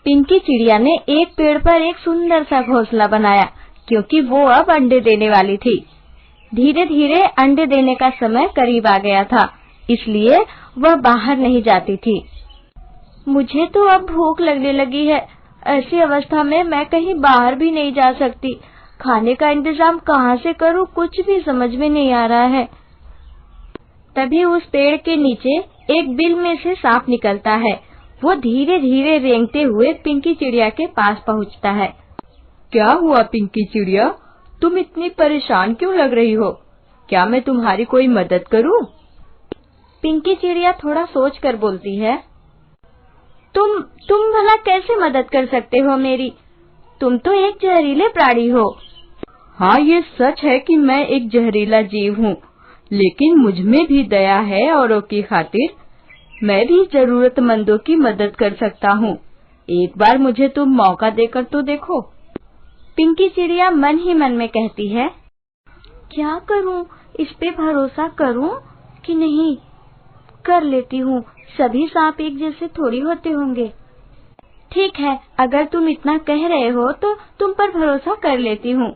पिंकी चिड़िया ने एक पेड़ पर एक सुंदर सा घोंसला बनाया, क्योंकि वो अब अंडे देने वाली थी। धीरे धीरे अंडे देने का समय करीब आ गया था, इसलिए वह बाहर नहीं जाती थी। मुझे तो अब भूख लगने लगी है। ऐसी अवस्था में मैं कहीं बाहर भी नहीं जा सकती। खाने का इंतजाम कहाँ से करूँ, कुछ भी समझ में नहीं आ रहा है। तभी उस पेड़ के नीचे एक बिल में से सांप निकलता है। वो धीरे धीरे रेंगते हुए पिंकी चिड़िया के पास पहुँचता है। क्या हुआ पिंकी चिड़िया, तुम इतनी परेशान क्यों लग रही हो? क्या मैं तुम्हारी कोई मदद करूं? पिंकी चिड़िया थोड़ा सोच कर बोलती है। तुम भला कैसे मदद कर सकते हो मेरी? तुम तो एक जहरीले प्राणी हो। हाँ, ये सच है कि मैं एक जहरीला जीव हूँ, लेकिन मुझ में भी दया है औरों की खातिर। मैं भी जरूरतमंदों की मदद कर सकता हूँ। एक बार मुझे तुम मौका देकर तो देखो। पिंकी चिड़िया मन ही मन में कहती है, क्या करूँ, इस पे भरोसा करूँ कि नहीं? कर लेती हूँ, सभी सांप एक जैसे थोड़ी होते होंगे। ठीक है, अगर तुम इतना कह रहे हो तो तुम पर भरोसा कर लेती हूँ।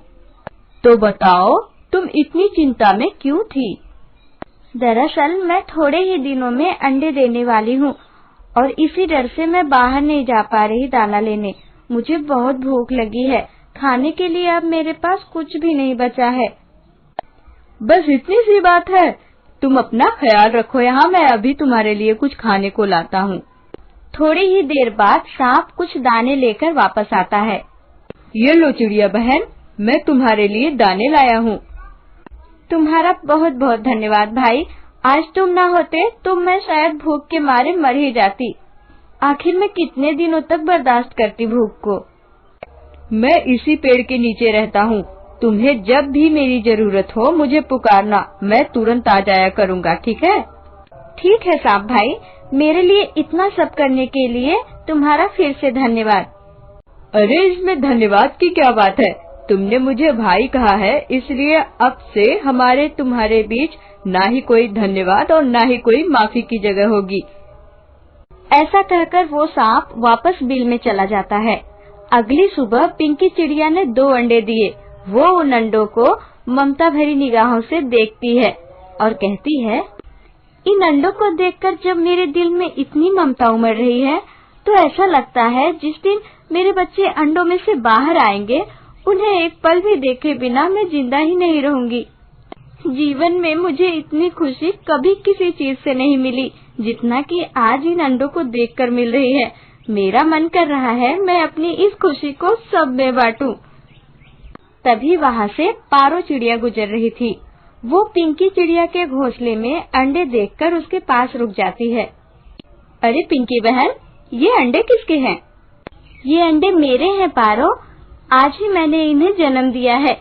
तो बताओ, तुम इतनी चिंता में क्यों थी? दरअसल मैं थोड़े ही दिनों में अंडे देने वाली हूँ और इसी डर से मैं बाहर नहीं जा पा रही दाना लेने। मुझे बहुत भूख लगी है। खाने के लिए अब मेरे पास कुछ भी नहीं बचा है। बस इतनी सी बात है? तुम अपना ख्याल रखो, यहाँ मैं अभी तुम्हारे लिए कुछ खाने को लाता हूँ। थोड़ी ही देर बाद सांप कुछ दाने लेकर वापस आता है। ये लो चिड़िया बहन, मैं तुम्हारे लिए दाने लाया हूँ। तुम्हारा बहुत बहुत धन्यवाद भाई। आज तुम ना होते तो मैं शायद भूख के मारे मर ही जाती। आखिर मैं कितने दिनों तक बर्दाश्त करती भूख को। मैं इसी पेड़ के नीचे रहता हूँ। तुम्हें जब भी मेरी जरूरत हो मुझे पुकारना, मैं तुरंत आ जाया करूँगा, ठीक है? ठीक है सांप भाई, मेरे लिए इतना सब करने के लिए तुम्हारा फिर से धन्यवाद। अरे इसमें धन्यवाद की क्या बात है? तुमने मुझे भाई कहा है, इसलिए अब से हमारे तुम्हारे बीच ना ही कोई धन्यवाद और ना ही कोई माफी की जगह होगी। ऐसा कहकर वो सांप वापस बिल में चला जाता है। अगली सुबह पिंकी चिड़िया ने 2 अंडे दिए। वो उन अंडों को ममता भरी निगाहों से देखती है और कहती है, इन अंडों को देखकर जब मेरे दिल में इतनी ममता उमड़ रही है तो ऐसा लगता है जिस दिन मेरे बच्चे अंडों में से बाहर आएंगे उन्हें एक पल भी देखे बिना मैं जिंदा ही नहीं रहूंगी। जीवन में मुझे इतनी खुशी कभी किसी चीज से नहीं मिली जितना कि आज इन अंडों को देखकर मिल रही है। मेरा मन कर रहा है मैं अपनी इस खुशी को सब में बांटूं। तभी वहाँ से पारो चिड़िया गुजर रही थी। वो पिंकी चिड़िया के घोंसले में अंडे देखकर उसके पास रुक जाती है। अरे पिंकी बहन, ये अंडे किसके हैं? ये अंडे मेरे हैं पारो। आज ही मैंने इन्हें जन्म दिया है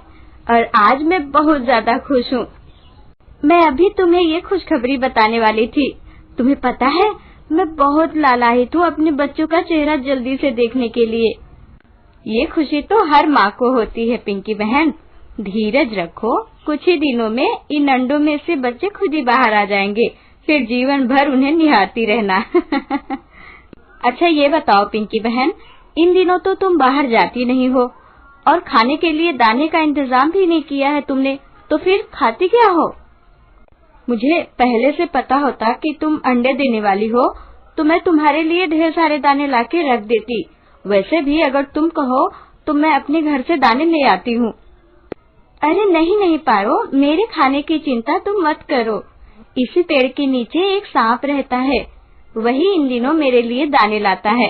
और आज मैं बहुत ज्यादा खुश हूँ। मैं अभी तुम्हें ये खुशखबरी बताने वाली थी। तुम्हें पता है, मैं बहुत लालायित हूँ अपने बच्चों का चेहरा जल्दी से देखने के लिए। ये खुशी तो हर माँ को होती है पिंकी बहन। धीरज रखो, कुछ ही दिनों में इन अंडों में से बच्चे खुद ही बाहर आ जाएंगे, फिर जीवन भर उन्हें निहारती रहना। अच्छा ये बताओ पिंकी बहन, इन दिनों तो तुम बाहर जाती नहीं हो और खाने के लिए दाने का इंतजाम भी नहीं किया है तुमने, तो फिर खाती क्या हो? मुझे पहले से पता होता कि तुम अंडे देने वाली हो तो मैं तुम्हारे लिए ढेर सारे दाने लाके रख देती। वैसे भी अगर तुम कहो तो मैं अपने घर से दाने ले आती हूँ। अरे नहीं नहीं पारो, मेरे खाने की चिंता तुम मत करो। इसी पेड़ के नीचे एक सांप रहता है, वही इन दिनों मेरे लिए दाने लाता है।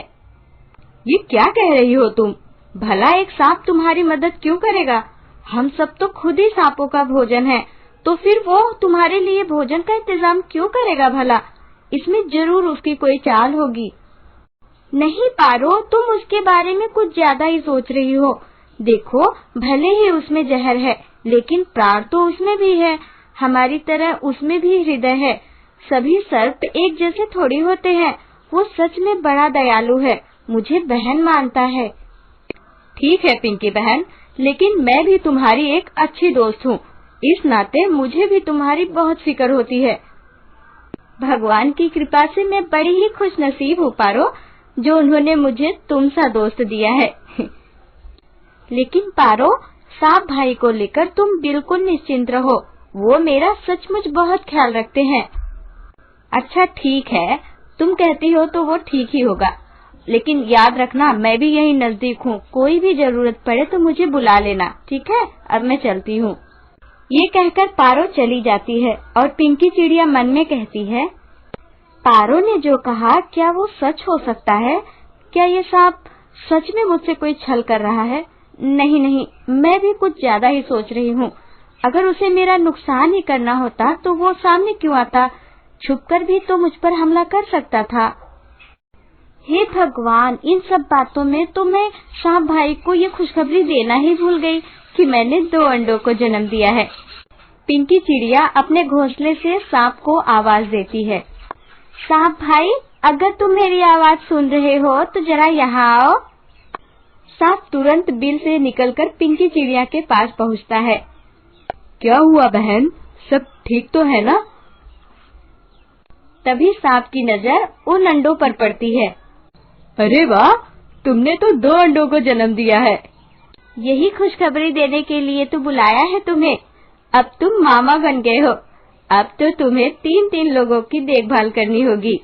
ये क्या कह रही हो तुम? भला एक सांप तुम्हारी मदद क्यों करेगा? हम सब तो खुद ही सांपों का भोजन है, तो फिर वो तुम्हारे लिए भोजन का इंतजाम क्यों करेगा भला? इसमें जरूर उसकी कोई चाल होगी। नहीं पारो, तुम उसके बारे में कुछ ज्यादा ही सोच रही हो। देखो, भले ही उसमें जहर है, लेकिन प्राण तो उसमें भी है। हमारी तरह उसमें भी हृदय है। सभी सर्प एक जैसे थोड़ी होते हैं। वो सच में बड़ा दयालु है, मुझे बहन मानता है। ठीक है पिंकी बहन, लेकिन मैं भी तुम्हारी एक अच्छी दोस्त हूँ, इस नाते मुझे भी तुम्हारी बहुत फिक्र होती है। भगवान की कृपा से मैं बड़ी ही खुश नसीब हूँ पारो। जो उन्होंने मुझे तुम सा दोस्त दिया है। लेकिन पारो, सांप भाई को लेकर तुम बिल्कुल निश्चिंत रहो, वो मेरा सचमुच बहुत ख्याल रखते हैं। अच्छा ठीक है, तुम कहती हो तो वो ठीक ही होगा, लेकिन याद रखना मैं भी यहीं नजदीक हूँ, कोई भी जरूरत पड़े तो मुझे बुला लेना, ठीक है? अब मैं चलती हूँ। ये कहकर पारो चली जाती है और पिंकी चिड़िया मन में कहती है, पारो ने जो कहा क्या वो सच हो सकता है? क्या ये सांप सच में मुझसे कोई छल कर रहा है? नहीं नहीं, मैं भी कुछ ज्यादा ही सोच रही हूँ। अगर उसे मेरा नुकसान ही करना होता तो वो सामने क्यों आता? छुपकर भी तो मुझ पर हमला कर सकता था। हे भगवान, इन सब बातों में तो मैं सांप भाई को ये खुशखबरी देना ही भूल गई कि मैंने 2 अंडों को जन्म दिया है। पिंकी चिड़िया अपने घोंसले से सांप को आवाज देती है, सांप भाई, अगर तुम मेरी आवाज सुन रहे हो तो जरा यहाँ आओ। सांप तुरंत बिल से निकलकर पिंकी चिड़िया के पास पहुँचता है। क्या हुआ बहन, सब ठीक तो है ना? तभी सांप की नजर उन अंडों पर पड़ती है। अरे वाह, तुमने तो 2 अंडों को जन्म दिया है। यही खुशखबरी देने के लिए तो बुलाया है तुम्हें। अब तुम मामा बन गए हो। अब तो तुम्हें 3-3 लोगों की देखभाल करनी होगी।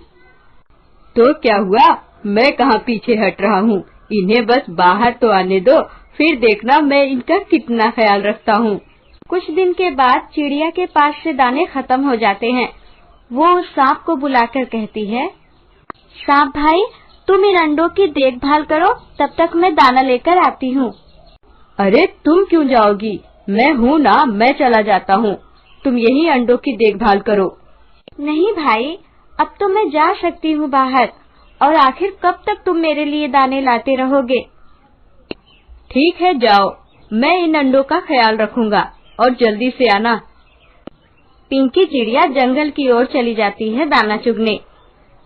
तो क्या हुआ, मैं कहाँ पीछे हट रहा हूँ, इन्हें बस बाहर तो आने दो, फिर देखना मैं इनका कितना ख्याल रखता हूँ। कुछ दिन के बाद चिड़िया के पास से दाने खत्म हो जाते हैं। वो उस सांप को बुलाकर कहती है, सांप भाई, तुम इन अंडों की देखभाल करो, तब तक मैं दाना लेकर आती हूँ। अरे तुम क्यों जाओगी, मैं हूँ ना, मैं चला जाता हूँ, तुम यही अंडों की देखभाल करो। नहीं भाई, अब तो मैं जा सकती हूँ बाहर, और आखिर कब तक तुम मेरे लिए दाने लाते रहोगे? ठीक है, जाओ, मैं इन अंडों का ख्याल रखूंगा, और जल्दी से आना। पिंकी चिड़िया जंगल की ओर चली जाती है दाना चुगने।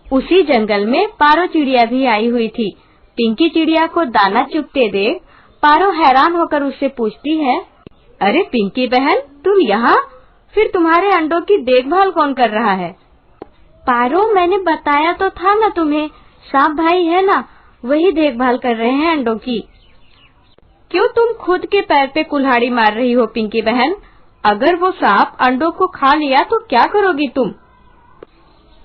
उसी जंगल में पारो चिड़िया भी आई हुई थी। पिंकी चिड़िया को दाना चुगते देख पारो हैरान होकर उससे पूछती है, अरे पिंकी बहन, तुम यहाँ? फिर तुम्हारे अंडों की देखभाल कौन कर रहा है? पारो, मैंने बताया तो था ना तुम्हें, सांप भाई है ना, वही देखभाल कर रहे हैं अंडों की। क्यों तुम खुद के पैर पे कुल्हाड़ी मार रही हो पिंकी बहन? अगर वो सांप अंडों को खा लिया तो क्या करोगी तुम?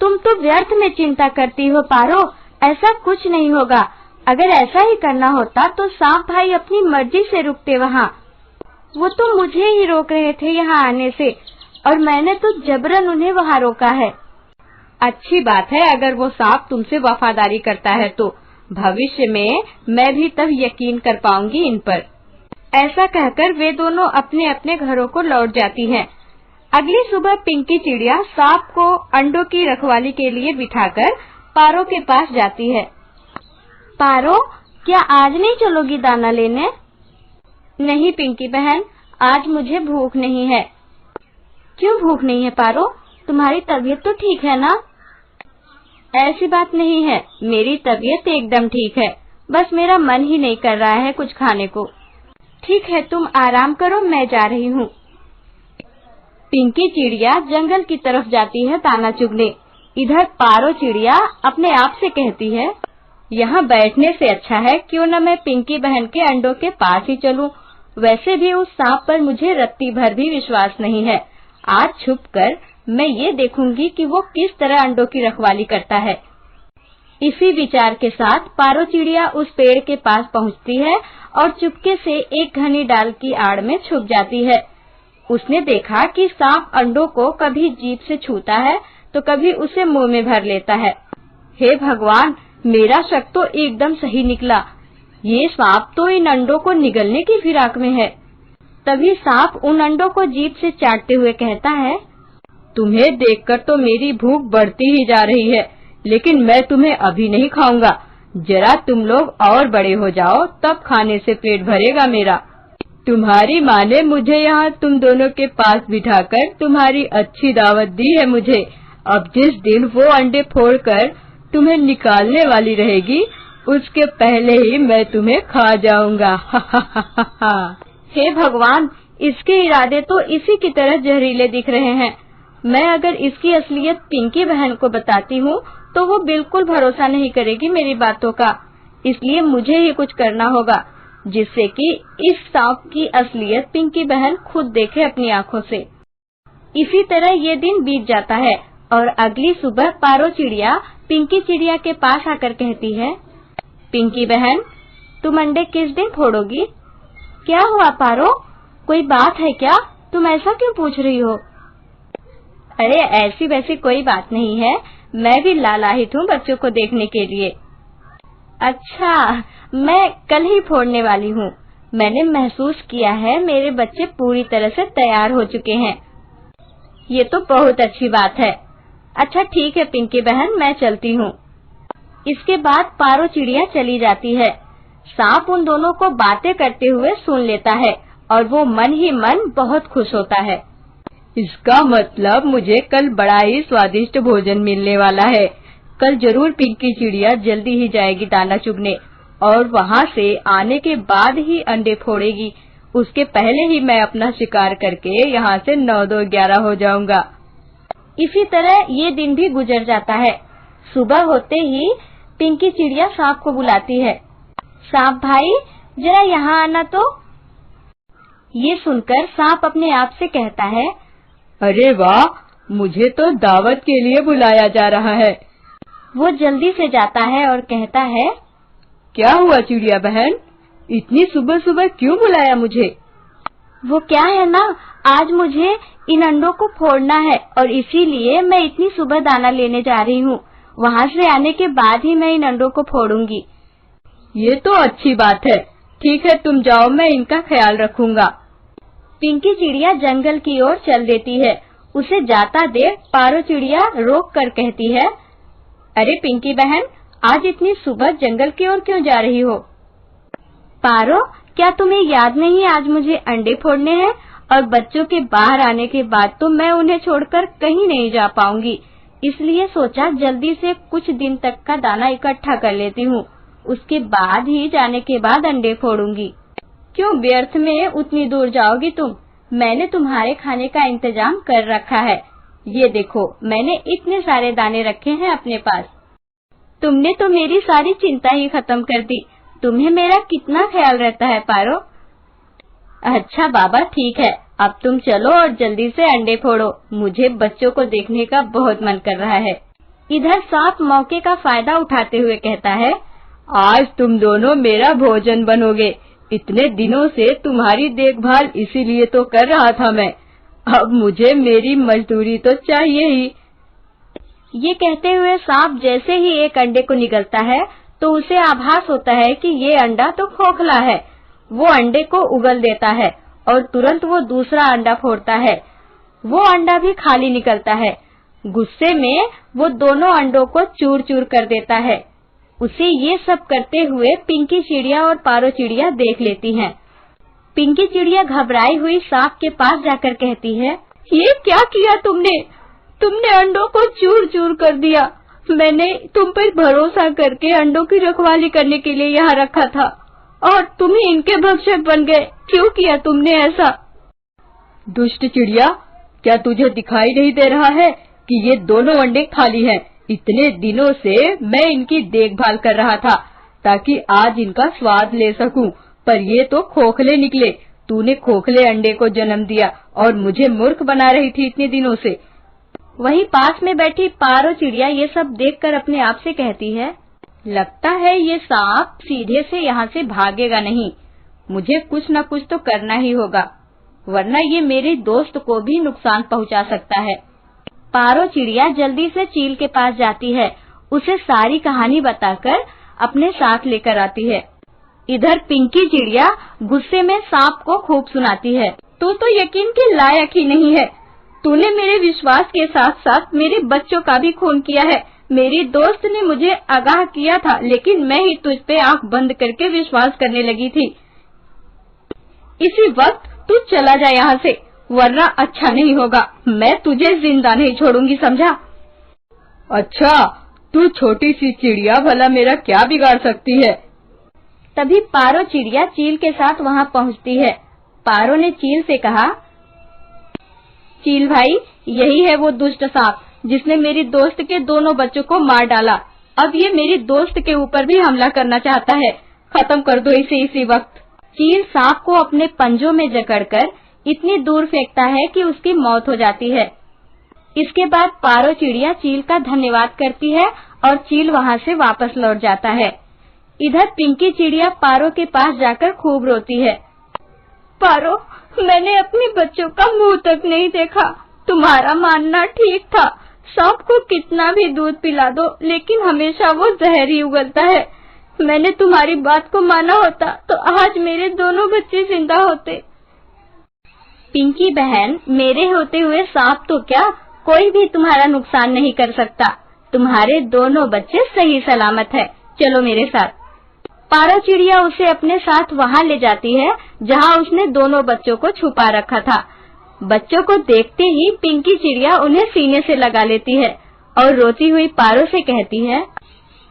तुम तो व्यर्थ में चिंता करती हो पारो, ऐसा कुछ नहीं होगा। अगर ऐसा ही करना होता तो सांप भाई अपनी मर्जी से रुकते वहाँ। वो तो मुझे ही रोक रहे थे यहाँ आने से, और मैंने तो जबरन उन्हें वहाँ रोका है। अच्छी बात है, अगर वो सांप तुमसे वफादारी करता है तो भविष्य में मैं भी तब यकीन कर पाऊंगी इन पर। ऐसा कहकर वे दोनों अपने अपने घरों को लौट जाती हैं। अगली सुबह पिंकी चिड़िया सांप को अंडों की रखवाली के लिए बिठाकर पारो के पास जाती है। पारो, क्या आज नहीं चलोगी दाना लेने? नहीं पिंकी बहन, आज मुझे भूख नहीं है। क्यों भूख नहीं है पारो, तुम्हारी तबीयत तो ठीक है ना? ऐसी बात नहीं है, मेरी तबीयत एकदम ठीक है, बस मेरा मन ही नहीं कर रहा है कुछ खाने को। ठीक है, तुम आराम करो, मैं जा रही हूँ। पिंकी चिड़िया जंगल की तरफ जाती है दाना चुगने। इधर पारो चिड़िया अपने आप से कहती है, यहाँ बैठने से अच्छा है क्यों न मैं पिंकी बहन के अंडों के पास ही चलूं। वैसे भी उस सांप पर मुझे रत्ती भर भी विश्वास नहीं है। आज छुपकर मैं ये देखूंगी कि वो किस तरह अंडों की रखवाली करता है। इसी विचार के साथ पारो चिड़िया उस पेड़ के पास पहुँचती है और चुपके से एक घनी डाल की आड़ में छुप जाती है। उसने देखा कि सांप अंडों को कभी जीभ से छूता है तो कभी उसे मुंह में भर लेता है। हे भगवान, मेरा शक तो एकदम सही निकला। ये सांप तो इन अंडों को निगलने की फिराक में है। तभी सांप उन अंडों को जीभ से चाटते हुए कहता है, तुम्हें देखकर तो मेरी भूख बढ़ती ही जा रही है, लेकिन मैं तुम्हें अभी नहीं खाऊंगा। जरा तुम लोग और बड़े हो जाओ, तब खाने से पेट भरेगा मेरा। तुम्हारी माँ ने मुझे यहाँ तुम दोनों के पास बिठाकर तुम्हारी अच्छी दावत दी है मुझे। अब जिस दिन वो अंडे फोड़कर तुम्हें निकालने वाली रहेगी, उसके पहले ही मैं तुम्हें खा जाऊंगा। हे भगवान, इसके इरादे तो इसी की तरह जहरीले दिख रहे हैं। मैं अगर इसकी असलियत पिंकी बहन को बताती हूँ तो वो बिल्कुल भरोसा नहीं करेगी मेरी बातों का। इसलिए मुझे ही कुछ करना होगा जिससे कि इस सांप की असलियत पिंकी बहन खुद देखे अपनी आँखों से। इसी तरह ये दिन बीत जाता है और अगली सुबह पारो चिड़िया पिंकी चिड़िया के पास आकर कहती है, पिंकी बहन, तुम अंडे किस दिन फोड़ोगी? क्या हुआ पारो, कोई बात है क्या? तुम ऐसा क्यों पूछ रही हो? अरे ऐसी वैसी कोई बात नहीं है, मैं भी लालायित हूँ बच्चों को देखने के लिए। अच्छा, मैं कल ही फोड़ने वाली हूँ। मैंने महसूस किया है मेरे बच्चे पूरी तरह से तैयार हो चुके हैं। ये तो बहुत अच्छी बात है। अच्छा ठीक है पिंकी बहन, मैं चलती हूँ। इसके बाद पारो चिड़िया चली जाती है। सांप उन दोनों को बातें करते हुए सुन लेता है और वो मन ही मन बहुत खुश होता है। इसका मतलब मुझे कल बड़ा ही स्वादिष्ट भोजन मिलने वाला है। कल जरूर पिंकी चिड़िया जल्दी ही जाएगी दाना चुगने और वहाँ से आने के बाद ही अंडे फोड़ेगी। उसके पहले ही मैं अपना शिकार करके यहाँ से 9-2-11 हो जाऊंगा। इसी तरह ये दिन भी गुजर जाता है। सुबह होते ही पिंकी चिड़िया सांप को बुलाती है, सांप भाई जरा यहाँ आना तो। ये सुनकर सांप अपने आप से कहता है, अरे वाह, मुझे तो दावत के लिए बुलाया जा रहा है। वो जल्दी से जाता है और कहता है, क्या हुआ चिड़िया बहन, इतनी सुबह सुबह क्यों बुलाया मुझे? वो क्या है ना, आज मुझे इन अंडों को फोड़ना है और इसीलिए मैं इतनी सुबह दाना लेने जा रही हूँ। वहाँ से आने के बाद ही मैं इन अंडों को फोड़ूंगी। ये तो अच्छी बात है। ठीक है, तुम जाओ, मैं इनका ख्याल रखूंगा। पिंकी चिड़िया जंगल की ओर चल देती है। उसे जाता देख पारो चिड़िया रोक कर कहती है, अरे पिंकी बहन, आज इतनी सुबह जंगल की ओर क्यों जा रही हो? पारो, क्या तुम्हें याद नहीं आज मुझे अंडे फोड़ने हैं और बच्चों के बाहर आने के बाद तो मैं उन्हें छोड़कर कहीं नहीं जा पाऊंगी। इसलिए सोचा जल्दी से कुछ दिन तक का दाना इकट्ठा कर लेती हूँ, उसके बाद ही जाने के बाद अंडे फोड़ूंगी। क्यों व्यर्थ में उतनी दूर जाओगी तुम? मैंने तुम्हारे खाने का इंतजाम कर रखा है। ये देखो, मैंने इतने सारे दाने रखे हैं अपने पास। तुमने तो मेरी सारी चिंता ही खत्म कर दी। तुम्हें मेरा कितना ख्याल रहता है पारो। अच्छा बाबा ठीक है, अब तुम चलो और जल्दी से अंडे फोड़ो। मुझे बच्चों को देखने का बहुत मन कर रहा है। इधर सांप मौके का फायदा उठाते हुए कहता है, आज तुम दोनों मेरा भोजन बनोगे। इतने दिनों से तुम्हारी देखभाल इसीलिए तो कर रहा था मैं। अब मुझे मेरी मजदूरी तो चाहिए ही। ये कहते हुए सांप जैसे ही एक अंडे को निगलता है तो उसे आभास होता है कि ये अंडा तो खोखला है। वो अंडे को उगल देता है और तुरंत वो दूसरा अंडा फोड़ता है। वो अंडा भी खाली निकलता है। गुस्से में वो दोनों अंडों को चूर चूर कर देता है। उसे ये सब करते हुए पिंकी चिड़िया और पारो चिड़िया देख लेती हैं। पिंकी चिड़िया घबराई हुई सांप के पास जाकर कहती है, ये क्या किया तुमने? तुमने अंडों को चूर चूर कर दिया। मैंने तुम पर भरोसा करके अंडों की रखवाली करने के लिए यहाँ रखा था और तुम ही इनके भक्षक बन गए। क्यों किया तुमने ऐसा? दुष्ट चिड़िया, क्या तुझे दिखाई नहीं दे रहा है कि ये दोनों अंडे खाली हैं? इतने दिनों से मैं इनकी देखभाल कर रहा था ताकि आज इनका स्वाद ले सकूं, पर ये तो खोखले निकले। तूने खोखले अंडे को जन्म दिया और मुझे मूर्ख बना रही थी इतने दिनों से। वहीं पास में बैठी पारो चिड़िया ये सब देखकर अपने आप से कहती है, लगता है ये सांप सीधे से यहाँ से भागेगा नहीं। मुझे कुछ न कुछ तो करना ही होगा, वरना ये मेरे दोस्त को भी नुकसान पहुँचा सकता है। पारो चिड़िया जल्दी से चील के पास जाती है। उसे सारी कहानी बताकर अपने साथ लेकर आती है। इधर पिंकी चिड़िया गुस्से में सांप को खूब सुनाती है, तू तो यकीन के लायक ही नहीं है। तूने मेरे विश्वास के साथ साथ मेरे बच्चों का भी खून किया है। मेरी दोस्त ने मुझे आगाह किया था, लेकिन मैं ही तुझ पे आंख बंद करके विश्वास करने लगी थी। इसी वक्त तू चला जा यहाँ से, वरना अच्छा नहीं होगा। मैं तुझे जिंदा नहीं छोड़ूंगी, समझा? अच्छा, तू छोटी सी चिड़िया भला मेरा क्या बिगाड़ सकती है? तभी पारो चिड़िया चील के साथ वहाँ पहुँचती है। पारो ने चील से कहा, चील भाई, यही है वो दुष्ट सांप जिसने मेरी दोस्त के दोनों बच्चों को मार डाला। अब ये मेरी दोस्त के ऊपर भी हमला करना चाहता है। खत्म कर दो इसे इसी वक्त। चील सांप को अपने पंजों में जकड़कर इतनी दूर फेंकता है कि उसकी मौत हो जाती है। इसके बाद पारो चिड़िया चील का धन्यवाद करती है और चील वहाँ से वापस लौट जाता है। इधर पिंकी चिड़िया पारो के पास जाकर खूब रोती है। पारो, मैंने अपने बच्चों का मुंह तक नहीं देखा। तुम्हारा मानना ठीक था, सांप को कितना भी दूध पिला दो लेकिन हमेशा वो जहर ही उगलता है। मैंने तुम्हारी बात को माना होता तो आज मेरे दोनों बच्चे जिंदा होते। पिंकी बहन, मेरे होते हुए सांप तो क्या, कोई भी तुम्हारा नुकसान नहीं कर सकता। तुम्हारे दोनों बच्चे सही सलामत है। चलो मेरे साथ। पारो चिड़िया उसे अपने साथ वहाँ ले जाती है जहाँ उसने दोनों बच्चों को छुपा रखा था। बच्चों को देखते ही पिंकी चिड़िया उन्हें सीने से लगा लेती है और रोती हुई पारो से कहती है,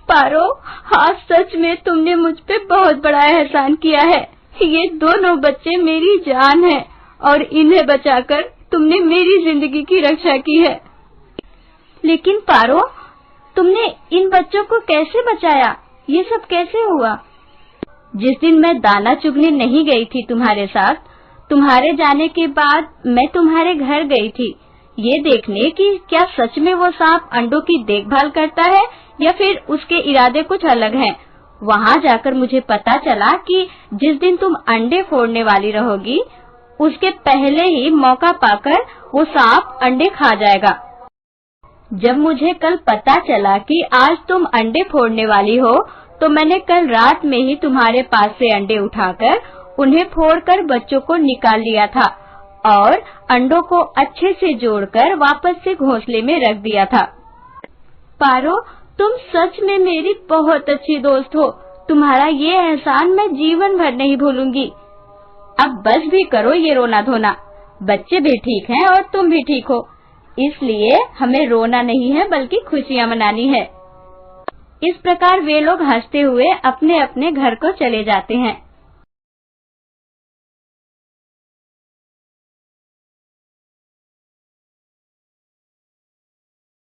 पारो, हाँ सच में तुमने मुझ पे बहुत बड़ा एहसान किया है। ये दोनों बच्चे मेरी जान है और इन्हें बचाकर तुमने मेरी जिंदगी की रक्षा की है। लेकिन पारो, तुमने इन बच्चों को कैसे बचाया? ये सब कैसे हुआ? जिस दिन मैं दाना चुगने नहीं गई थी तुम्हारे साथ, तुम्हारे जाने के बाद मैं तुम्हारे घर गई थी ये देखने कि क्या सच में वो सांप अंडों की देखभाल करता है या फिर उसके इरादे कुछ अलग हैं। वहाँ जाकर मुझे पता चला कि जिस दिन तुम अंडे फोड़ने वाली रहोगी उसके पहले ही मौका पाकर वो सांप अंडे खा जाएगा। जब मुझे कल पता चला कि आज तुम अंडे फोड़ने वाली हो तो मैंने कल रात में ही तुम्हारे पास से अंडे उठाकर उन्हें फोड़कर बच्चों को निकाल लिया था और अंडों को अच्छे से जोड़कर वापस से घोंसले में रख दिया था। पारो, तुम सच में मेरी बहुत अच्छी दोस्त हो। तुम्हारा ये एहसान मैं जीवन भर नहीं भूलूंगी। अब बस भी करो ये रोना धोना। बच्चे भी ठीक हैं और तुम भी ठीक हो, इसलिए हमें रोना नहीं है बल्कि खुशियाँ मनानी है। इस प्रकार वे लोग हंसते हुए अपने अपने घर को चले जाते हैं।